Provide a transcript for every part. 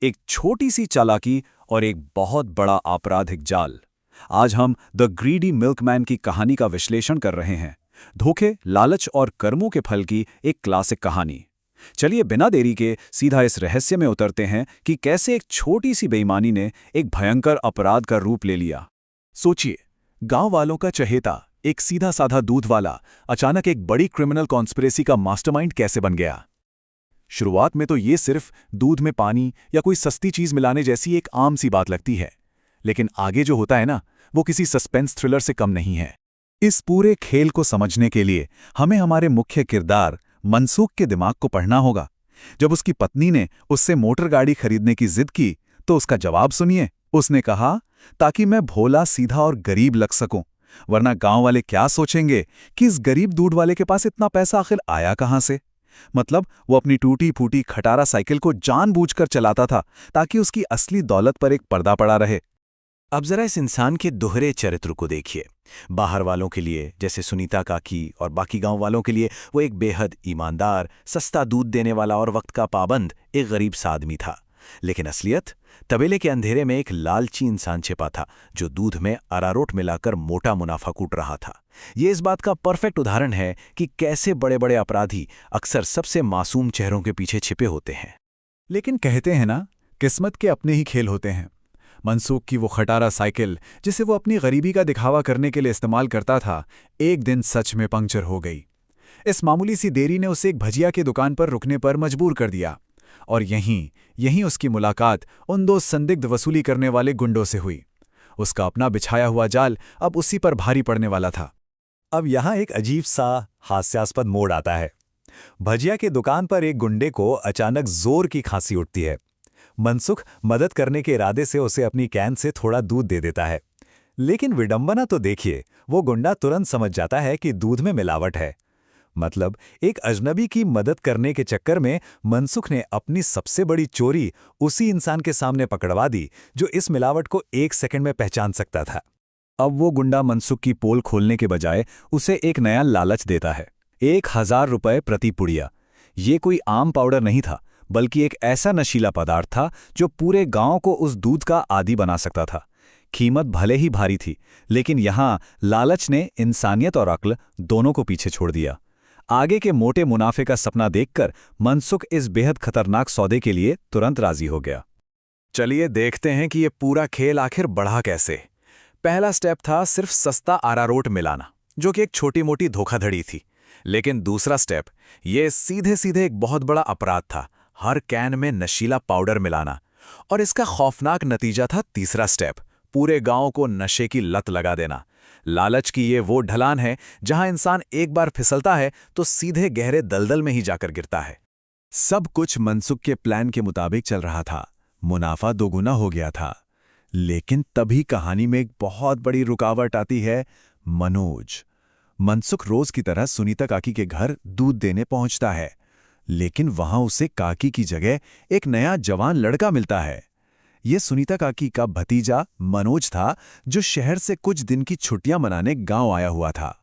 एक छोटी सी चालाकी और एक बहुत बड़ा आपराधिक जाल। आज हम द ग्रीडी मिल्कमैन की कहानी का विश्लेषण कर रहे हैं। धोखे, लालच और कर्मों के फल की एक क्लासिक कहानी। चलिए बिना देरी के सीधा इस रहस्य में उतरते हैं कि कैसे एक छोटी सी बेईमानी ने एक भयंकर अपराध का रूप ले लिया। सोचिए, गांव वालों का चहेता, एक सीधा साधा दूध वाला अचानक एक बड़ी क्रिमिनल कॉन्स्पिरेसी का मास्टरमाइंड कैसे बन गया। शुरुआत में तो ये सिर्फ दूध में पानी या कोई सस्ती चीज मिलाने जैसी एक आम सी बात लगती है, लेकिन आगे जो होता है ना, वो किसी सस्पेंस थ्रिलर से कम नहीं है। इस पूरे खेल को समझने के लिए हमें हमारे मुख्य किरदार मनसूख के दिमाग को पढ़ना होगा। जब उसकी पत्नी ने उससे मोटर गाड़ी खरीदने की जिद की तो उसका जवाब सुनिए। उसने कहा, ताकि मैं भोला, सीधा और गरीब लग सकूं, वरना गांव वाले क्या सोचेंगे कि इस गरीब दूध वाले के पास इतना पैसा आखिर आया कहां से। मतलब वो अपनी टूटी फूटी खटारा साइकिल को जानबूझकर चलाता था ताकि उसकी असली दौलत पर एक पर्दा पड़ा रहे। अब जरा इस इंसान के दोहरे चरित्र को देखिए। बाहर वालों के लिए, जैसे सुनीता काकी और बाकी गांव वालों के लिए, वो एक बेहद ईमानदार, सस्ता दूध देने वाला और वक्त का पाबंद एक गरीब सा आदमी था। लेकिन असलियत, तबेले के अंधेरे में एक लालची इंसान छिपा था जो दूध में अरारोट मिलाकर मोटा मुनाफा कूट रहा था। ये इस बात का परफेक्ट उदाहरण है कि कैसे बड़े बड़े अपराधी अक्सर सबसे मासूम चेहरों के पीछे छिपे होते हैं। लेकिन कहते हैं ना, किस्मत के अपने ही खेल होते हैं। मनसूख की वो खटारा साइकिल, जिसे वो अपनी गरीबी का दिखावा करने के लिए इस्तेमाल करता था, एक दिन सच में पंक्चर हो गई। इस मामूली सी देरी ने उसे एक भजिया की दुकान पर रुकने पर मजबूर कर दिया, और यहीं उसकी मुलाकात उन दो संदिग्ध वसूली करने वाले गुंडों से हुई। उसका अपना बिछाया हुआ जाल अब उसी पर भारी पड़ने वाला था। अब यहाँ एक अजीब सा हास्यास्पद मोड़ आता है। भजिया की दुकान पर एक गुंडे को अचानक जोर की खांसी उठती है। मनसुख मदद करने के इरादे से उसे अपनी कैन से थोड़ा दूध दे देता है, लेकिन विडंबना तो देखिए, वो गुंडा तुरंत समझ जाता है कि दूध में मिलावट है। मतलब एक अजनबी की मदद करने के चक्कर में मनसुख ने अपनी सबसे बड़ी चोरी उसी इंसान के सामने पकड़वा दी जो इस मिलावट को एक सेकंड में पहचान सकता था। अब वो गुंडा मनसुख की पोल खोलने के बजाय उसे एक नया लालच देता है, 1000 रुपये प्रति पुड़िया। ये कोई आम पाउडर नहीं था, बल्कि एक ऐसा नशीला पदार्थ था जो पूरे गांव को उस दूध का आदी बना सकता था। कीमत भले ही भारी थी, लेकिन यहां लालच ने इंसानियत और अक्ल दोनों को पीछे छोड़ दिया। आगे के मोटे मुनाफे का सपना देखकर मनसुख इस बेहद खतरनाक सौदे के लिए तुरंत राजी हो गया। चलिए देखते हैं कि ये पूरा खेल आखिर बढ़ा कैसे। पहला स्टेप था सिर्फ सस्ता अरारोट मिलाना, जो कि एक छोटी मोटी धोखाधड़ी थी। लेकिन दूसरा स्टेप, ये सीधे सीधे एक बहुत बड़ा अपराध था, हर कैन में नशीला पाउडर मिलाना। और इसका खौफनाक नतीजा था तीसरा स्टेप, पूरे गांव को नशे की लत लगा देना। लालच की ये वो ढलान है जहां इंसान एक बार फिसलता है तो सीधे गहरे दलदल में ही जाकर गिरता है। सब कुछ मनसुख के प्लान के मुताबिक चल रहा था, मुनाफा दोगुना हो गया था। लेकिन तभी कहानी में एक बहुत बड़ी रुकावट आती है, मनोज। मनसुख रोज की तरह सुनीता काकी के घर दूध देने पहुंचता है, लेकिन वहां उसे काकी की जगह एक नया जवान लड़का मिलता है। ये सुनीता काकी का भतीजा मनोज था, जो शहर से कुछ दिन की छुट्टियां मनाने गांव आया हुआ था।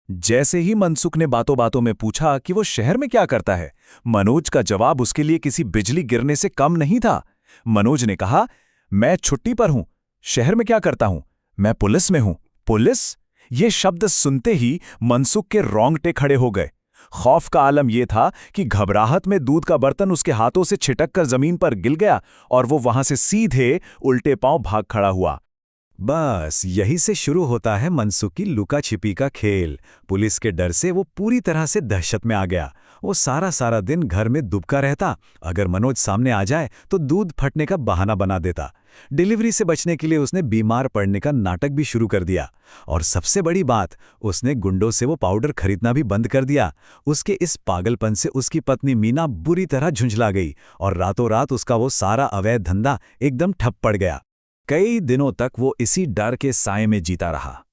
जैसे ही मनसुख ने बातों बातों में पूछा कि वो शहर में क्या करता है, मनोज का जवाब उसके लिए किसी बिजली गिरने से कम नहीं था। मनोज ने कहा, मैं छुट्टी पर हूं, शहर में क्या करता हूं, मैं पुलिस में हूं। पुलिस? ये शब्द सुनते ही मनसुख के रोंगटे खड़े हो गए। खौफ का आलम यह था कि घबराहट में दूध का बर्तन उसके हाथों से छिटककर जमीन पर गिर गया और वो वहां से सीधे उल्टे पांव भाग खड़ा हुआ। बस यही से शुरू होता है मनसुख की लुका छिपी का खेल। पुलिस के डर से वो पूरी तरह से दहशत में आ गया। वो सारा दिन घर में दुबका रहता। अगर मनोज सामने आ जाए तो दूध फटने का बहाना बना देता। डिलीवरी से बचने के लिए उसने बीमार पड़ने का नाटक भी शुरू कर दिया। और सबसे बड़ी बात, उसने गुंडों से वो पाउडर खरीदना भी बंद कर दिया। उसके इस पागलपन से उसकी पत्नी मीना बुरी तरह झुंझला गई और रातों रात उसका वो सारा अवैध धंधा एकदम ठप पड़ गया। कई दिनों तक वो इसी डर के साए में जीता रहा।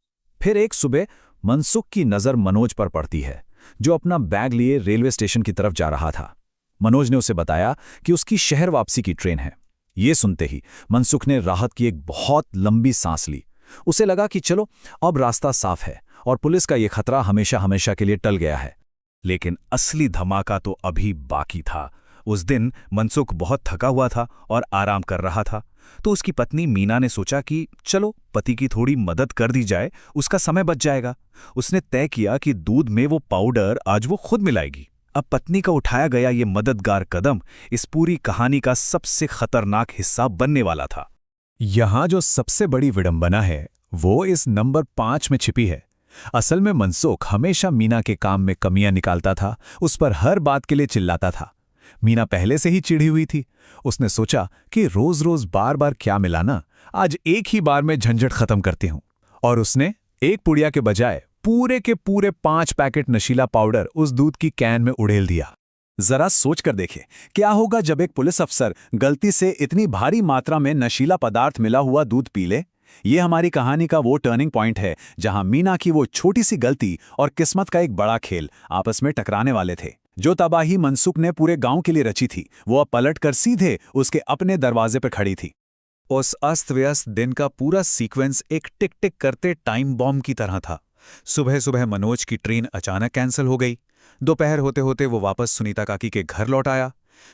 फिर एक सुबह मनसुख की नज़र मनोज पर पड़ती है, जो अपना बैग लिए रेलवे स्टेशन की तरफ जा रहा था। मनोज ने उसे बताया कि उसकी शहर वापसी की ट्रेन है। ये सुनते ही मनसुख ने राहत की एक बहुत लंबी सांस ली। उसे लगा कि चलो, अब रास्ता साफ है और पुलिस का ये खतरा हमेशा हमेशा के लिए टल गया है। लेकिन असली धमाका तो अभी बाकी था। उस दिन मनसुख बहुत थका हुआ था और आराम कर रहा था, तो उसकी पत्नी मीना ने सोचा कि चलो पति की थोड़ी मदद कर दी जाए, उसका समय बच जाएगा। उसने तय किया कि दूध में वो पाउडर आज वो खुद मिलाएगी। अब पत्नी का उठाया गया ये मददगार कदम इस पूरी कहानी का सबसे खतरनाक हिस्सा बनने वाला था। यहाँ जो सबसे बड़ी विडंबना है वो इस नंबर 5 में छिपी है। असल में मनसुख हमेशा मीना के काम में कमियां निकालता था, उस पर हर बात के लिए चिल्लाता था। मीना पहले से ही चिढ़ी हुई थी। उसने सोचा कि रोज रोज बार बार क्या मिलाना, आज एक ही बार में झंझट खत्म करती हूं। और उसने एक पुड़िया के बजाय पूरे के पूरे 5 पैकेट नशीला पाउडर उस दूध की कैन में उड़ेल दिया। जरा सोच कर देखें, क्या होगा जब एक पुलिस अफसर गलती से इतनी भारी मात्रा में नशीला पदार्थ मिला हुआ दूध पी ले। ये हमारी कहानी का वो टर्निंग पॉइंट है जहां मीना की वो छोटी सी गलती और किस्मत का एक बड़ा खेल आपस में टकराने वाले थे। जो तबाही मनसुख ने पूरे गांव के लिए रची थी, वो अब पलटकर सीधे उसके अपने दरवाजे पर खड़ी थी। उस अस्त व्यस्त दिन का पूरा सीक्वेंस एक टिक टिक करते टाइम बॉम्ब की तरह था। सुबह सुबह मनोज की ट्रेन अचानक कैंसिल हो गई। दोपहर होते होते वो वापस सुनीता काकी के घर लौट आया।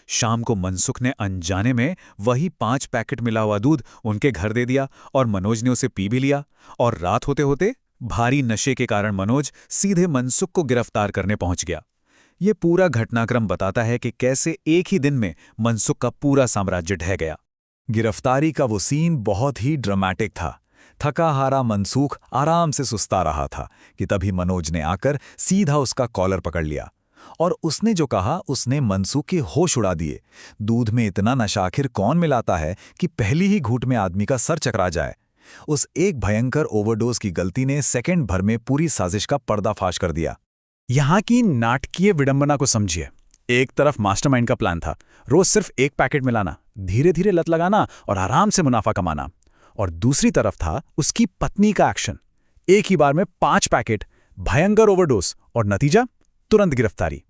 शाम को मनसुख ने अनजाने में वही 5 पैकेट मिला हुआ दूध उनके घर दे दिया और मनोज ने उसे पी भी लिया। और रात होते होते भारी नशे के कारण मनोज सीधे मनसुख को गिरफ्तार करने पहुंच गया। ये पूरा घटनाक्रम बताता है कि कैसे एक ही दिन में मनसुख का पूरा साम्राज्य ढह गया। गिरफ्तारी का वो सीन बहुत ही ड्रामेटिक था। थका हारा मनसुख आराम से सुस्ता रहा था कि तभी मनोज ने आकर सीधा उसका कॉलर पकड़ लिया और उसने जो कहा उसने मनसुख के होश उड़ा दिए। दूध में इतना नशा आखिर कौन मिलाता है कि पहली ही घूंट में आदमी का सर चकरा जाए। उस एक भयंकर ओवरडोज की गलती ने सेकंड भर में पूरी साजिश का पर्दाफाश कर दिया। यहाँ की नाटकीय विडंबना को समझिए। एक तरफ मास्टरमाइंड का प्लान था, रोज सिर्फ 1 पैकेट मिलाना, धीरे धीरे लत लगाना और आराम से मुनाफा कमाना। और दूसरी तरफ था उसकी पत्नी का एक्शन, एक ही बार में 5 पैकेट, भयंकर ओवरडोज और नतीजा तुरंत गिरफ्तारी।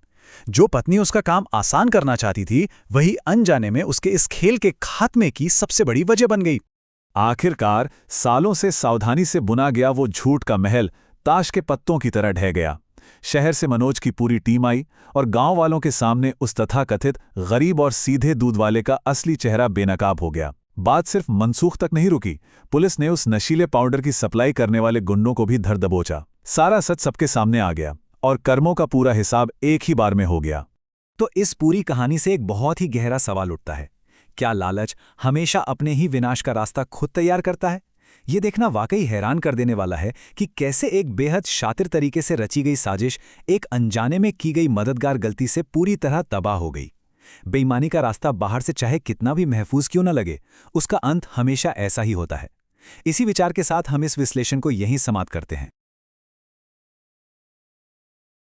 जो पत्नी उसका काम आसान करना चाहती थी, वही अनजाने में उसके इस खेल के खात्मे की सबसे बड़ी वजह बन गई। आखिरकार सालों से सावधानी से बुना गया वो झूठ का महल ताश के पत्तों की तरह ढह गया। शहर से मनोज की पूरी टीम आई और गांव वालों के सामने उस तथाकथित गरीब और सीधे दूध वाले का असली चेहरा बेनकाब हो गया। बात सिर्फ मनसुख तक नहीं रुकी, पुलिस ने उस नशीले पाउडर की सप्लाई करने वाले गुंडों को भी धर दबोचा। सारा सच सबके सामने आ गया और कर्मों का पूरा हिसाब एक ही बार में हो गया। तो इस पूरी कहानी से एक बहुत ही गहरा सवाल उठता है, क्या लालच हमेशा अपने ही विनाश का रास्ता खुद तैयार करता है? ये देखना वाकई हैरान कर देने वाला है कि कैसे एक बेहद शातिर तरीके से रची गई साजिश एक अनजाने में की गई मददगार गलती से पूरी तरह तबाह हो गई। बेईमानी का रास्ता बाहर से चाहे कितना भी महफूज क्यों न लगे, उसका अंत हमेशा ऐसा ही होता है। इसी विचार के साथ हम इस विश्लेषण को यहीं समाप्त करते हैं।